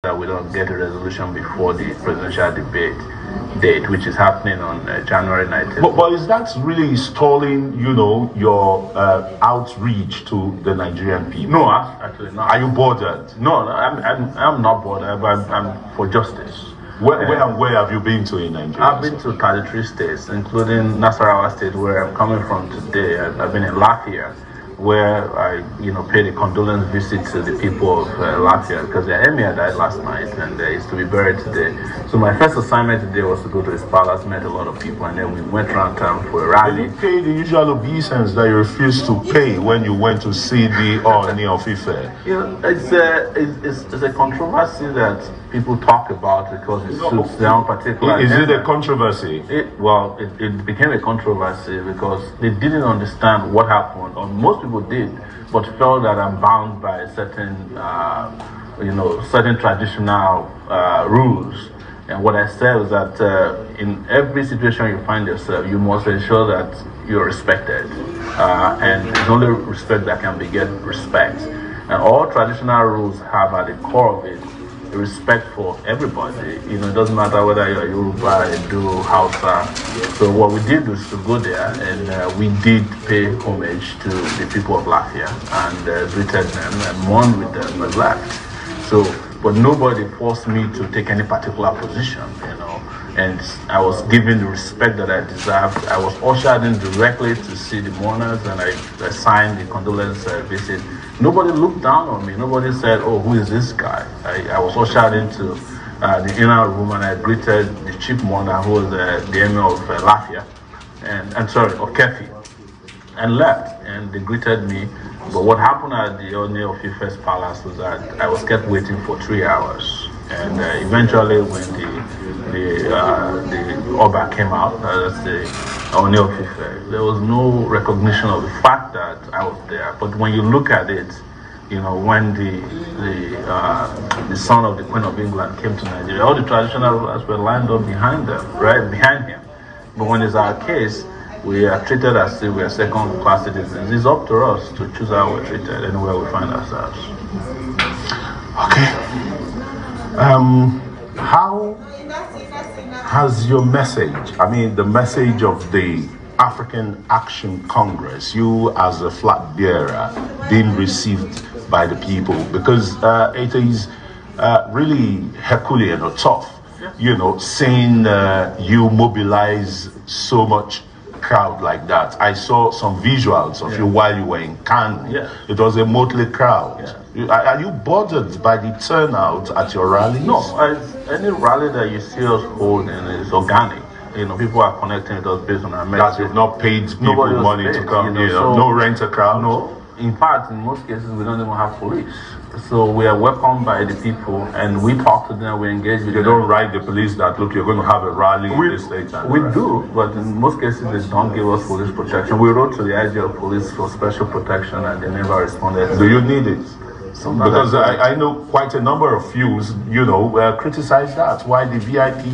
that we don't get a resolution before the presidential debate date, which is happening on January 19th. But is that really stalling, your outreach to the Nigerian people? No, actually not. Are you bothered? No, I'm not bothered. I'm for justice. Where have you been to in Nigeria? I've been to 33 states, including Nasarawa State, where I'm coming from today. I've been in Latvia, where I, paid a condolence visit to the people of Latvia because their emir died last night and is to be buried today. So my first assignment today was to go to his palace, met a lot of people, and then we went around town for a rally. Did you pay the usual obeisance that you refused to pay when you went to see the Oni of Ife? It's a controversy that people talk about because it suits their own particular. Is it a controversy? It became a controversy because they didn't understand what happened, or most people did, but felt that I'm bound by certain, certain traditional rules. And what I said was that in every situation you find yourself, you must ensure that you're respected, and it's only respect that can beget respect. And all traditional rules have at the core of it respect for everybody. It doesn't matter whether you're Yoruba, Edo, Hausa. So what we did was to go there and we did pay homage to the people of Latvia and greeted them and mourned with them and left. So, but nobody forced me to take any particular position, and I was given the respect that I deserved. I was ushered in directly to see the mourners, and I signed the condolence visit. Nobody looked down on me. Nobody said, "Oh, who is this guy?" I was ushered into the inner room, and I greeted the chief mourner, who was the emir of Latvia, of Kefi, and left. And they greeted me. But what happened at the Oni of Ife's palace was that I was kept waiting for 3 hours. And eventually, when the Oba came out, that's the Oni of Ife, there was no recognition of the fact that I was there. But when you look at it, when the son of the Queen of England came to Nigeria, all the traditional rulers were lined up behind them, right behind him. But when it's our case, we are treated as if we are second-class citizens. It's up to us to choose how we're treated anywhere we find ourselves. Okay. How has your message, the message of the African Action Congress, you as a flag bearer, been received by the people? Because it is really Herculean or tough, seeing you mobilize so much crowd like that. I saw some visuals of you while you were in Cannes. Yeah. It was a motley crowd. Yeah. Are you bothered by the turnout at your rallies? No, any rally that you see us holding is organic. People are connecting with us based on our message. That you've not paid people money to come here. So, no rent a crowd? No. In fact, in most cases, we don't even have police. So we are welcomed by the people, and we talk to them, we engage with them. You don't write the police that, look, you're going to have a rally in this state. We do, but in most cases, they don't give us police protection. We wrote to the IG of police for special protection, and they never responded. Do you need it? Because I know quite a number of views, criticize that. Why the VIP?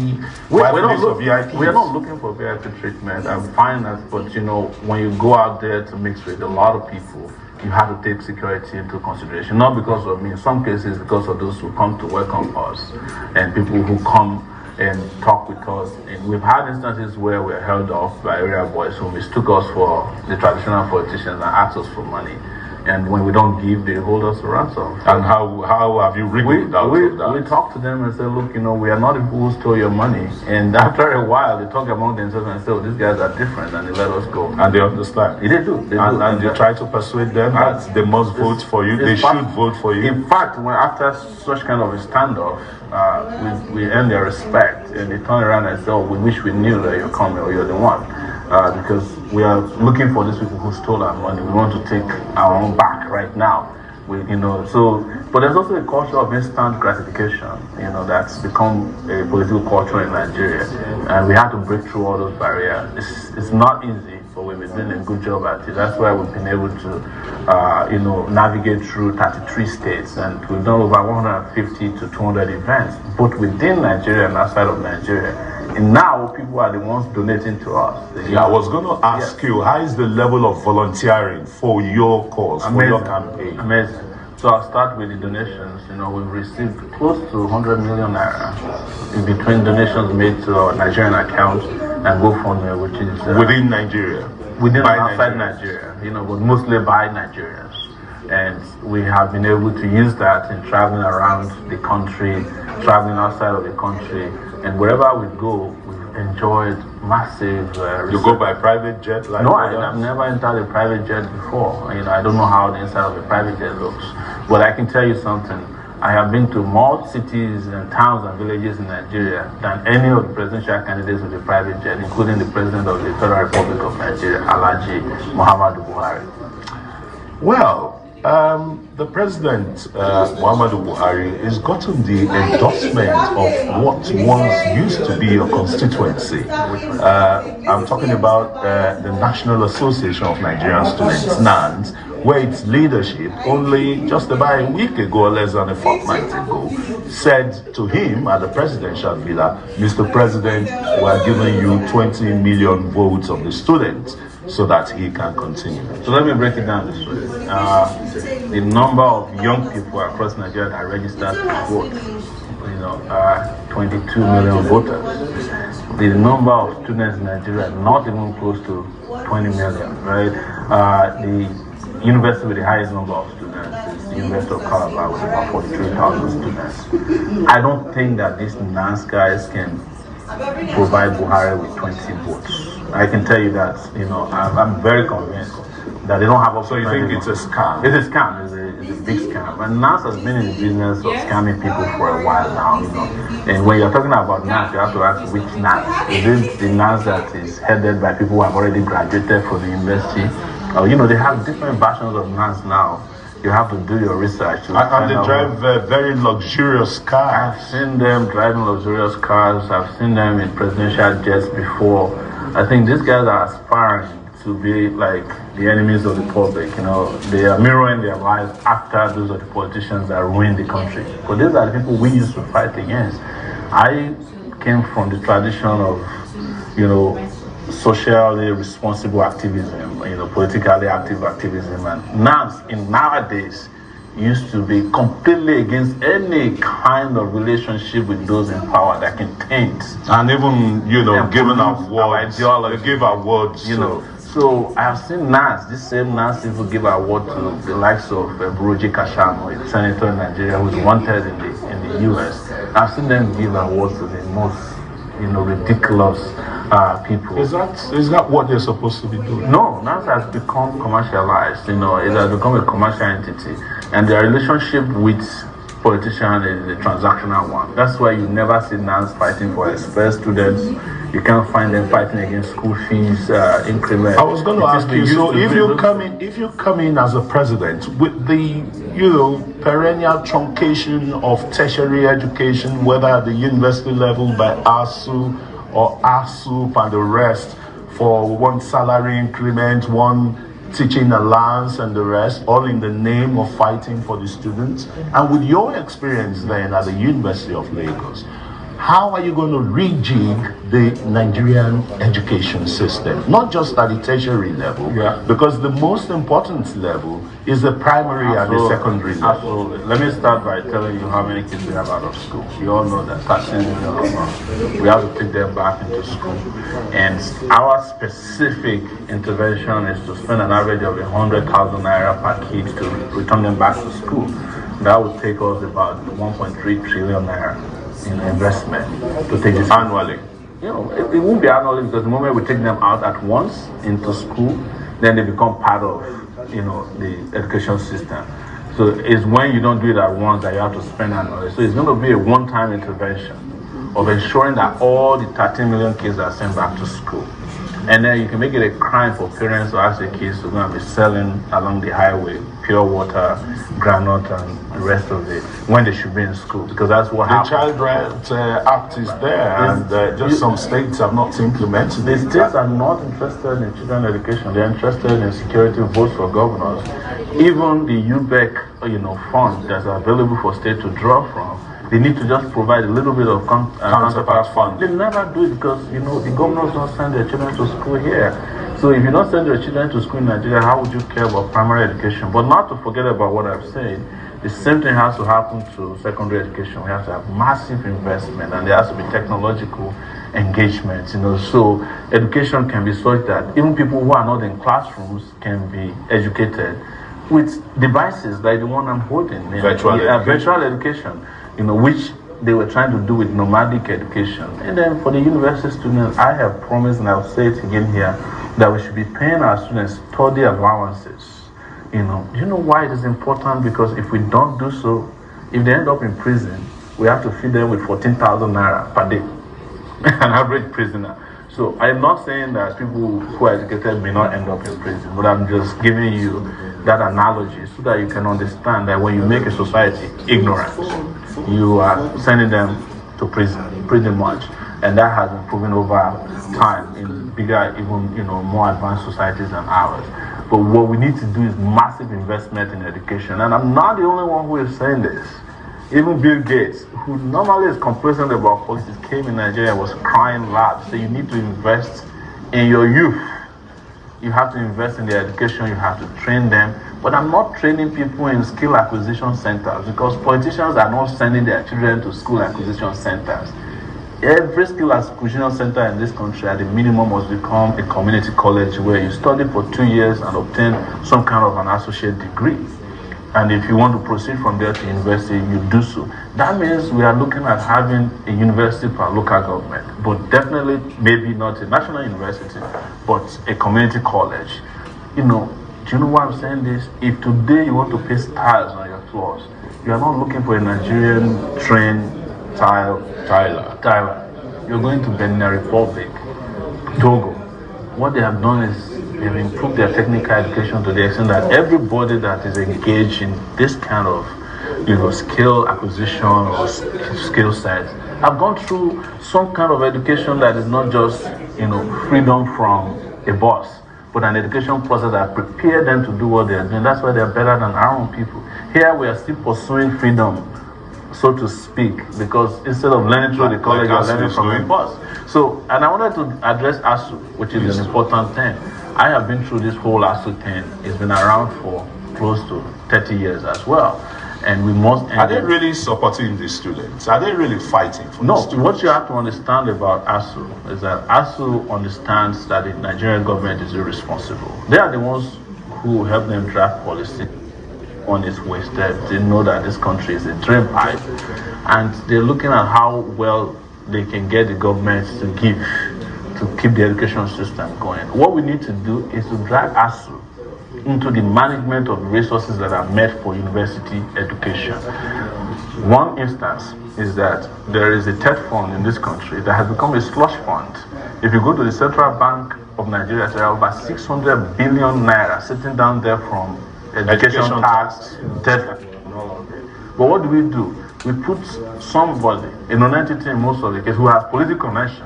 We are not looking for VIP treatment. I'm fine, but when you go out there to mix with a lot of people, you have to take security into consideration. Not because of me. In some cases, because of those who come to welcome us and people who come and talk with us. And we've had instances where we're held off by area boys who mistook us for the traditional politicians and asked us for money. And when we don't give, they hold us to ransom. And how have you wriggled out of that? We talk to them and say, look, we are not the people who stole your money. And after a while, they talk among themselves and say, oh, these guys are different, and they let us go. And they understand. They do. And you try to persuade them that they must vote for you. They should vote for you. In fact, after such kind of a standoff, we earn their respect, and they turn around and say, oh, we wish we knew that you're coming or you're the one. Because we are looking for these people who stole our money. We want to take our own back right now. But there's also a culture of instant gratification, that's become a political culture in Nigeria. And we have to break through all those barriers. It's not easy, but we've been doing a good job at it. That's why we've been able to, navigate through 33 states. And we've done over 150 to 200 events, both within Nigeria and outside of Nigeria. And now people are the ones donating to us. I was going to ask you, how is the level of volunteering for your cause, for your campaign? Amazing. So I'll start with the donations. We've received close to 100 million naira in between donations made to our Nigerian account and GoFundMe, which is within Nigeria, within and outside Nigeria. But mostly by Nigerians. And we have been able to use that in traveling around the country, traveling outside of the country, and wherever we go, we've enjoyed massive. You go by private jet? No, I've never entered a private jet before. I don't know how the inside of a private jet looks, but I can tell you something. I have been to more cities and towns and villages in Nigeria than any of the presidential candidates with a private jet, including the President of the Federal Republic of Nigeria, Alhaji Muhammadu Buhari. Well, the President, Muhammadu Buhari, has gotten the endorsement of what once used to be a constituency. I'm talking about the National Association of Nigerian Students, NANS, where its leadership, only just about a week ago, or less than a fortnight ago, said to him at the presidential villa, Mr. President, we are giving you 20 million votes of the students so that he can continue. So let me break it down this way. The number of young people across Nigeria that registered to vote, 22 million voters. The number of students in Nigeria, not even close to 20 million, right? The university with the highest number of students is the University of Calabar with about 43,000 students. I don't think that these NANS guys can provide Buhari with 20 votes. I can tell you that, I'm very convinced that they don't have. So you think it's a scam? It's a scam. It's a big scam. And NAS has been in the business of scamming people for a while now, And when you're talking about NAS, you have to ask which NAS. Is it the NAS that is headed by people who have already graduated from the university? They have different versions of NAS now. You have to do your research. And they drive very luxurious cars. I've seen them driving luxurious cars. I've seen them in presidential jets before. I think these guys are aspiring to be like the enemies of the public. They are mirroring their lives after those are the politicians that ruin the country. But these are the people we used to fight against. I came from the tradition of, socially responsible activism, politically active activism, and nowadays used to be completely against any kind of relationship with those in power that can taint. And even, giving awards, they give awards, So I have seen this same NAS people give award to the likes of Buruji Kashamo, a senator in Nigeria who's wanted in the US. I've seen them give awards to the most, ridiculous people. Is that what they're supposed to be doing? No, NAS has become commercialized. It has become a commercial entity, and their relationship with politicians is a transactional one. That's why you never see NAS fighting for express students. You can't find them fighting against school fees increment. I was going to ask you. So, if you come in as a president with the perennial truncation of tertiary education, whether at the university level by ASU or ASUP and the rest, for one salary increment, one teaching allowance and the rest, all in the name of fighting for the students. And with your experience then at the University of Lagos, how are you going to rejig the Nigerian education system? Not just at the tertiary level, because the most important level is the primary and the secondary level. Absolutely. Let me start by telling you how many kids we have out of school. You all know that 13 million. We have to take them back into school. And our specific intervention is to spend an average of 100,000 naira per kid to return them back to school. That would take us about 1.3 trillion naira in investment to take this annually. It won't be annually, because the moment we take them out at once into school, then they become part of the education system. So it's when you don't do it at once that you have to spend annually. So it's going to be a one-time intervention of ensuring that all the 13 million kids are sent back to school. And then you can make it a crime for parents to ask their kids to go and be selling along the highway pure water, granite, and the rest of it when they should be in school, because that's what happens. The Child Rights Act is there, and just some states have not implemented it. The states are not interested in children education. They're interested in security votes for governors. Even the UBEC, fund that's available for state to draw from, they need to just provide a little bit of counterpart fund. They never do it because, the governors don't send their children to school here. So if you don't send your children to school in Nigeria, how would you care about primary education? But not to forget about what I've said, The same thing has to happen to secondary education. We have to have massive investment, and there has to be technological engagement, so education can be such that even people who are not in classrooms can be educated with devices like the one I'm holding. Virtual education, which they were trying to do with nomadic education. And then for the university students, I have promised, and I'll say it again here, that we should be paying our students study allowances. Do you know why it is important? Because if we don't do so, if they end up in prison, we have to feed them with 14,000 naira per day, an average prisoner. So I'm not saying that people who are educated may not end up in prison, but I'm just giving you that analogy so that you can understand that when you make a society ignorant, you are sending them to prison pretty much. And that has been proven over time in bigger, even more advanced societies than ours. But what we need to do is massive investment in education. And I'm not the only one who is saying this. Even Bill Gates, who normally is complacent about politics, came in Nigeria and was crying loud. So you need to invest in your youth. You have to invest in their education. You have to train them. But I'm not training people in skill acquisition centers, because politicians are not sending their children to school acquisition centers. Every skill acquisition center in this country at the minimum must become a community college where you study for 2 years and obtain some kind of an associate degree. And if you want to proceed from there to university, you do so. That means we are looking at having a university per local government, but definitely maybe not a national university, but a community college. Do you know why I'm saying this? If today you want to paste tiles on your floors, you are not looking for a Nigerian trained tiler. You're going to Benin Republic, Togo. What they have done is they've improved their technical education to the extent that everybody that is engaged in this kind of skill acquisition or skill sets have gone through some kind of education that is not just freedom from a boss, but an education process that prepared them to do what they are doing. That's why they are better than our own people. Here we are still pursuing freedom, so to speak, because instead of learning through the college, you're learning from a boss. So, and I wanted to address ASU, which is an important thing. I have been through this whole ASU thing. It's been around for close to 30 years as well. And we must... Are they really supporting the students? Are they really fighting for the students? No, what you have to understand about ASU is that ASU understands that the Nigerian government is irresponsible. They are the ones who help them draft policy on its wasted. They know that this country is a drain pipe, and they're looking at how well they can get the government to give to keep the education system going. What we need to do is to drag ASU into the management of resources that are meant for university education. One instance is that there is a TED fund in this country that has become a slush fund. If you go to the Central Bank of Nigeria, there are about 600 billion naira sitting down there from education tax, TED. But what do? We put somebody, a non-entity in most of the cases, who has political connection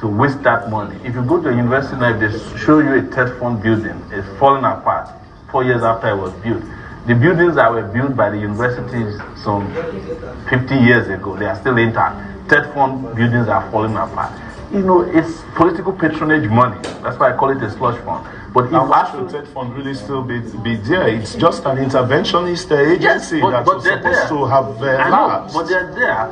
to waste that money. If you go to a university now, if they show you a TED fund building, it's falling apart 4 years after it was built. The buildings that were built by the universities some 50 years ago, they are still intact. TED fund buildings are falling apart. It's political patronage money. That's why I call it a slush fund. But if should TED fund really still be there? It's just an interventionist agency that's supposed to have labs. But they're there,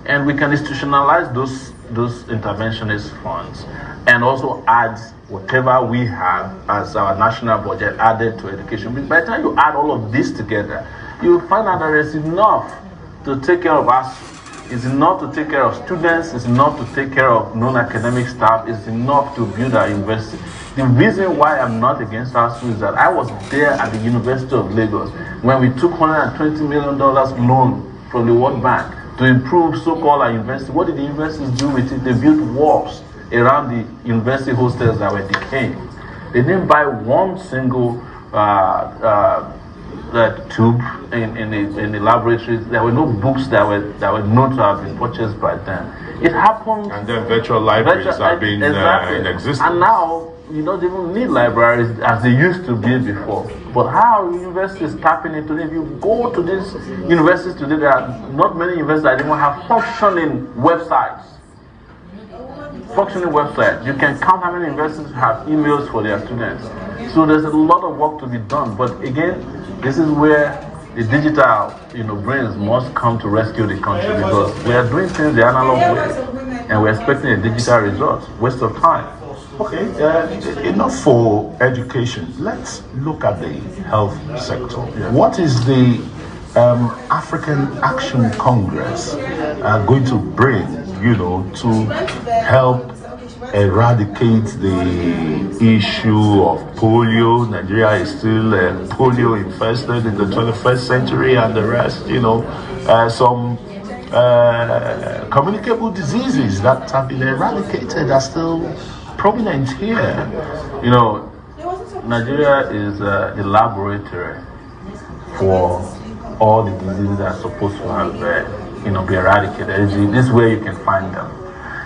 and we can institutionalize those interventionist funds and also add whatever we have as our national budget added to education. But by the time you add all of this together, you'll find out there is enough to take care of us. It's enough to take care of students. It's enough to take care of non-academic staff. It's enough to build our university. The reason why I'm not against ASU is that I was there at the University of Lagos when we took $120 million loan from the World Bank to improve so-called our university. What did the universities do with it? They built walls around the university hostels that were decaying. They didn't buy one single tube in the laboratories. There were no books that were known to have been purchased by them. It happened. And then virtual libraries have been in existence. And now you don't even need libraries as they used to be before. But how are universities tapping into it? If you go to these universities today, there are not many universities that even have functioning websites. You can count how many universities have emails for their students. So there's a lot of work to be done. But again, this is where the digital, brains must come to rescue the country, because we are doing things the analog way, and we're expecting a digital result. Waste of time. Okay, enough for education. Let's look at the health sector. Yeah. What is the African Action Congress going to bring, to help eradicate the issue of polio? Nigeria is still polio infested in the 21st century, and the rest, some communicable diseases that have been eradicated are still prominent here. Nigeria is the laboratory for all the diseases that are supposed to have, be eradicated. This is where you can find them.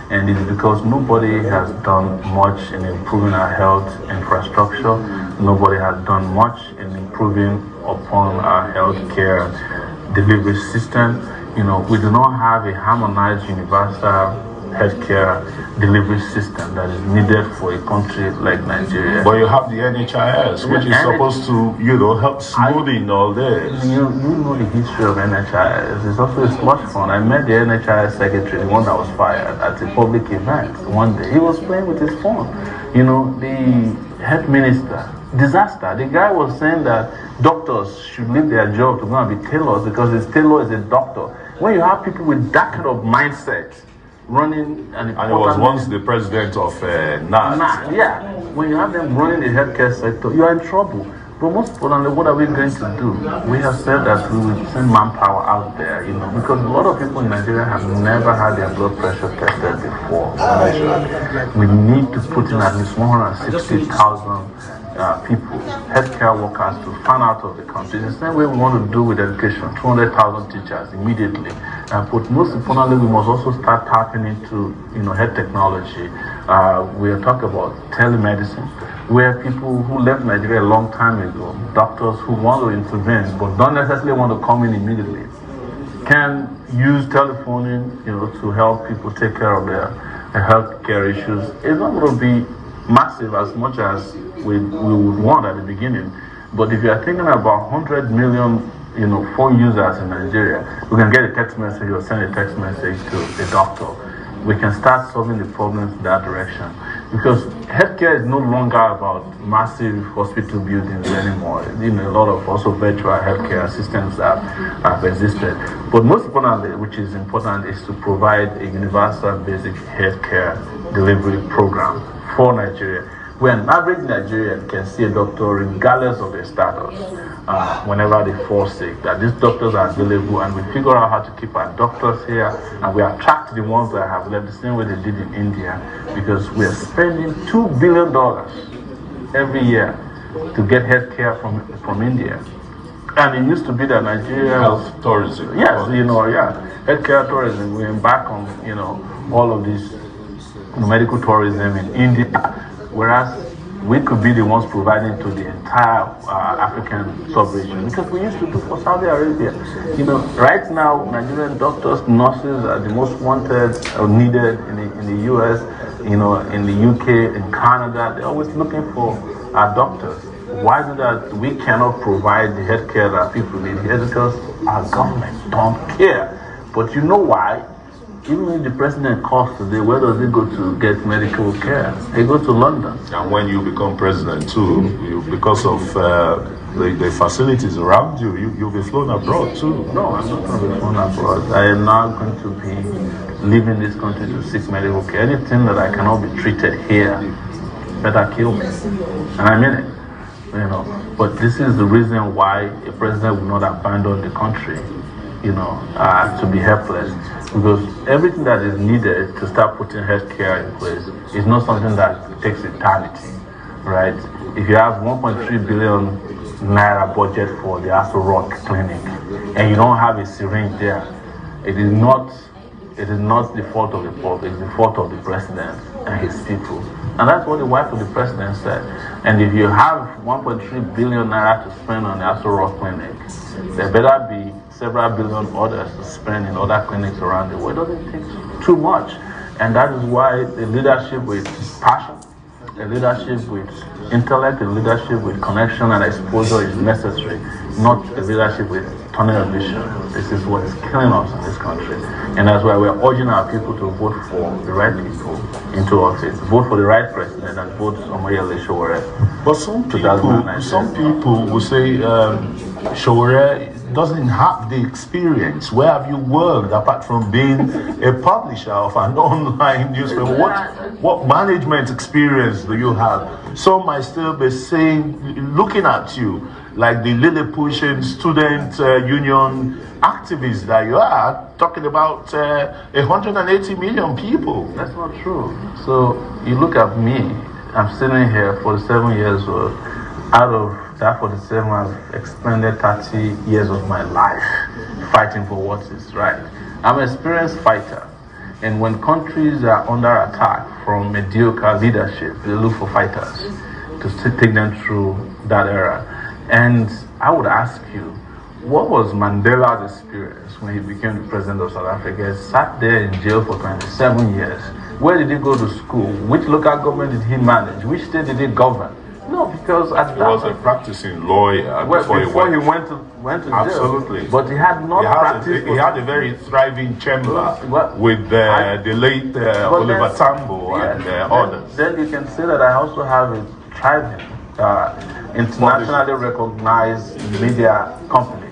And it's because nobody has done much in improving our health infrastructure. Nobody has done much in improving upon our healthcare delivery system. We do not have a harmonized universal healthcare delivery system that is needed for a country like Nigeria. But you have the NHIS, which is supposed to, help smoothing all this. You know the history of NHIS. It's also a slush fund. I met the NHIS secretary, the one that was fired, at a public event one day. He was playing with his phone. The health minister, disaster. The guy was saying that doctors should leave their job to go and be tailors, because his tailor is a doctor. When you have people with that kind of mindset running and he was once the president of NAT. Yeah, when you have them running the healthcare sector, you are in trouble. But most importantly, what are we going to do? We have said that we will send manpower out there, because a lot of people in Nigeria have never had their blood pressure tested before. We need to put in at least 160,000 people, healthcare workers, to fan out of the country. It's the same way we want to do with education, 200,000 teachers immediately. But most importantly, we must also start tapping into, health technology. We are talking about telemedicine, where people who left Nigeria a long time ago, doctors who want to intervene but don't necessarily want to come in immediately, can use telephoning, to help people take care of their healthcare issues. It's not going to be massive as much as we would want at the beginning, but if you are thinking about 100 million phone users in Nigeria, we can get a text message or send a text message to a doctor. We can start solving the problems in that direction, because healthcare is no longer about massive hospital buildings anymore. A lot of also virtual healthcare systems have existed. But most importantly, which is important, is to provide a universal basic healthcare delivery program for Nigeria, where an average Nigerian can see a doctor regardless of their status, whenever they fall sick, that these doctors are available, and we figure out how to keep our doctors here, and we attract the ones that have left the same way they did in India, because we are spending $2 billion every year to get healthcare from India. And it used to be that Nigeria was tourism. Yes, healthcare tourism. We embark on, all of this medical tourism in India, whereas we could be the ones providing to the entire African sub-region, because we used to do for Saudi Arabia. Right now, Nigerian doctors, nurses are the most wanted or needed in the US, in the UK, in Canada. They're always looking for our doctors. Why is it that we cannot provide the healthcare that people need here? Because our government don't care. But you know why? Even if the president calls today, where does he go to get medical care? He goes to London. And when you become president too, because of the facilities around you, you'll be flown abroad too. No, I'm not going to be flown abroad. I am now going to be leaving this country to seek medical care. Anything that I cannot be treated here, better kill me. And I mean it. But this is the reason why a president will not abandon the country, to be helpless. Because everything that is needed to start putting healthcare in place is not something that takes eternity, right? If you have 1.3 billion naira budget for the Aso Rock clinic, and you don't have a syringe there, it is not the fault of the public, it's the fault of the president and his people. And that's what the wife of the president said. And if you have 1.3 billion naira to spend on the Aso Rock clinic, there better be several billion others to spend in other clinics around the world. It doesn't take too much. And that is why the leadership with passion, the leadership with intellect, the leadership with connection and exposure is necessary, not the leadership with tunnel vision. This is what is killing us in this country. And that's why we're urging our people to vote for the right people into office. Vote for the right president and vote Omoyele Sowore. But some people will say Sowore doesn't have the experience. Where have you worked apart from being a publisher of an online newspaper? What management experience do you have? Some might still be saying, looking at you like the Lilliputian student union activist that you are, talking about 180 million people. That's not true. So you look at me, I'm sitting here 47 years old. Out of that 47, I've expended 30 years of my life fighting for what is right. I'm an experienced fighter. And when countries are under attack from mediocre leadership, they look for fighters to take them through that era. And I would ask you, what was Mandela's experience when he became the president of South Africa? He sat there in jail for 27 years. Where did he go to school? Which local government did he manage? Which state did he govern? No, because at he was a practicing lawyer before he went to jail. Absolutely. But he had not practiced. He had a very thriving chamber with the late Oliver Tambo and others. Then you can say that I also have a thriving, internationally recognized media company.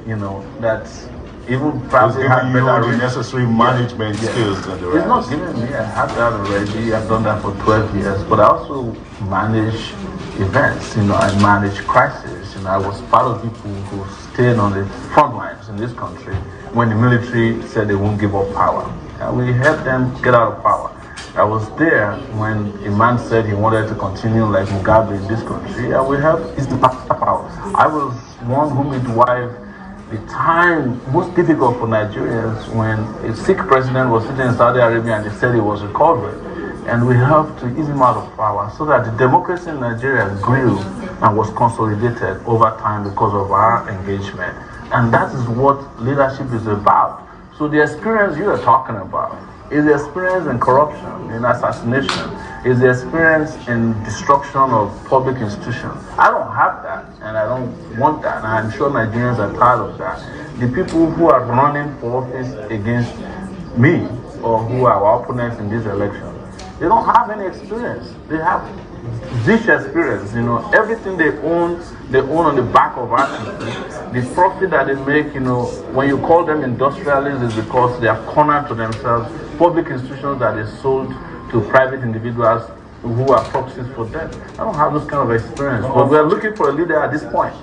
You know, that's even probably had better necessary management skills than the rest. It's not giving me. I have that already. I've done that for 12 years. But I also manage events. You know, I manage crisis. You know, I was part of people who stayed on the front lines in this country when the military said they won't give up power. And we helped them get out of power. I was there when a man said he wanted to continue like Mugabe in this country, and we helped his power. I was one who midwifed the time most difficult for Nigerians when a sick president was sitting in Saudi Arabia and they said he was recovering. And we helped to ease him out of power so that the democracy in Nigeria grew and was consolidated over time because of our engagement. And that is what leadership is about. So the experience you are talking about is the experience in corruption, in assassination, is the experience in destruction of public institutions. I don't have that, and I don't want that, and I'm sure Nigerians are tired of that. The people who are running for office against me, or who are our opponents in this election, they don't have any experience. They have rich experience, you know. Everything they own on the back of our country. The profit that they make, you know, when you call them industrialists, is because they are cornered to themselves public institutions that they sold to private individuals who are proxies for them. I don't have this kind of experience. But we are looking for a leader at this point.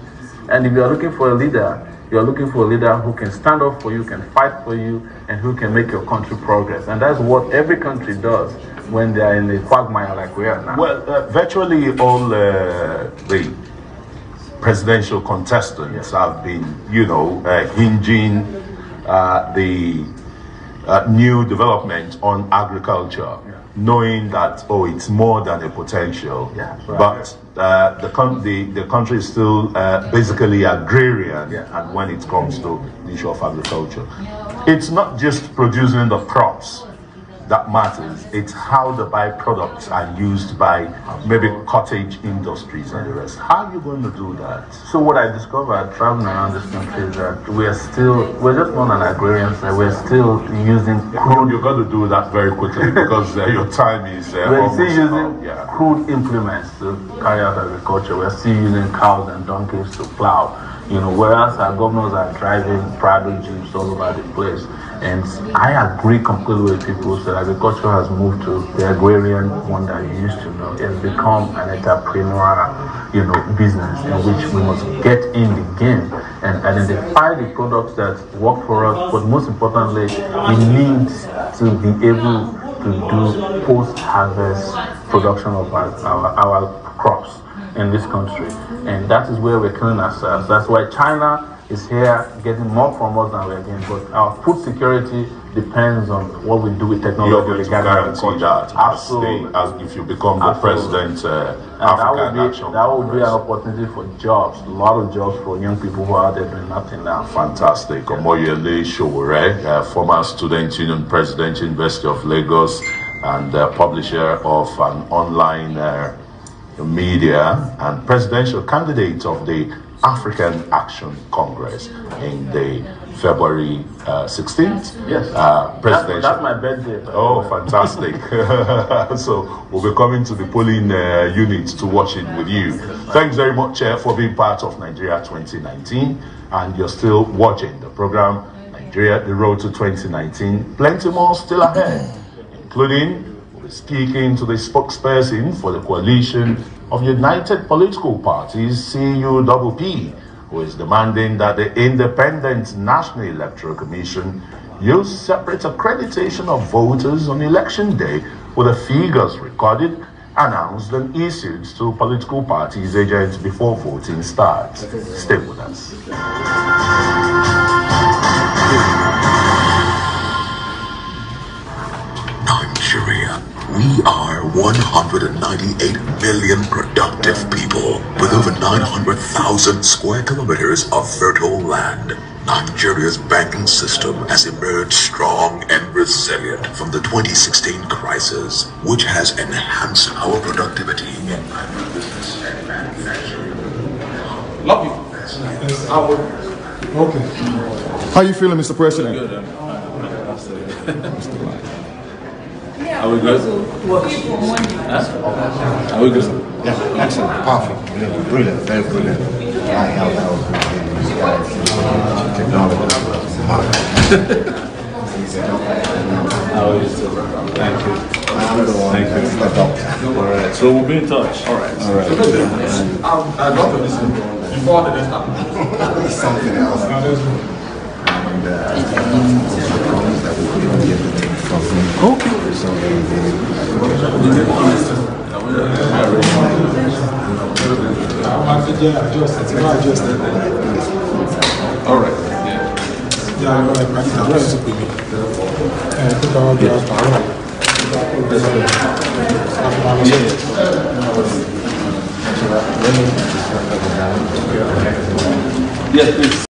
And if you are looking for a leader, you are looking for a leader who can stand up for you, can fight for you, and who can make your country progress. And that's what every country does when they are in the quagmire like we are now. Well, virtually all the presidential contestants have been, you know, hinging the new development on agriculture, knowing that, oh, it's more than a potential. But the country is still basically agrarian, and when it comes to the issue of agriculture, it's not just producing the crops that matters, it's how the byproducts are used by maybe cottage industries and the rest. How are you going to do that? So what I discovered traveling around this country is that we're just not an agrarian side, we're still using crude. You've got to do that very quickly because your time is we're still using crude implements to carry out agriculture. We're still using cows and donkeys to plow. You know, whereas our governors are driving private jeeps all over the place. And I agree completely with people who say agriculture has moved to the agrarian one that you used to know. It's become an entrepreneurial, you know, business in which we must get in the game and identify the products that work for us. But most importantly, we need to be able to do post-harvest production of our crops in this country. And that is where we're killing ourselves. That's why China is here getting more from us than we're getting. But our food security depends on what we do with technology. You're going to guarantee that as if you become the president, African Action. That would be an opportunity for jobs, a lot of jobs for young people who are there doing nothing now. Fantastic. Omoyele Sowore, former student union president, University of Lagos, and publisher of an online media and presidential candidate of the African Action Congress in the February 16th. Yes. Presidential. That's my birthday. Oh, fantastic. So we'll be coming to the polling unit to watch it with you. Thanks very much for being part of Nigeria 2019. And you're still watching the program, Nigeria, the road to 2019. Plenty more still ahead, including we'll be speaking to the spokesperson for the coalition of United Political Parties, CUPP, who is demanding that the Independent National Electoral Commission use separate accreditation of voters on election day with the figures recorded, announced and issued to political parties agents before voting starts. Stay with us. Nigeria. We are 198 million productive people with over 900,000 square kilometers of fertile land. Nigeria's banking system has emerged strong and resilient from the 2016 crisis, which has enhanced our productivity. Love you. Okay. How you feeling, Mr. President? Good. Are we good? Are we good? Yeah, excellent, powerful, brilliant, very brilliant. I help out with these guys, technology. How are you? Thank you. I'm the one that's the doctor. All right, so we'll be in touch. All right. I'd love to listen before the next time. It's something else. And I promise that we will be able to take from him. Okay. So very, very all right. Yeah, I'm like, I need to rest with me. And I think I'll get all right. Yes, please.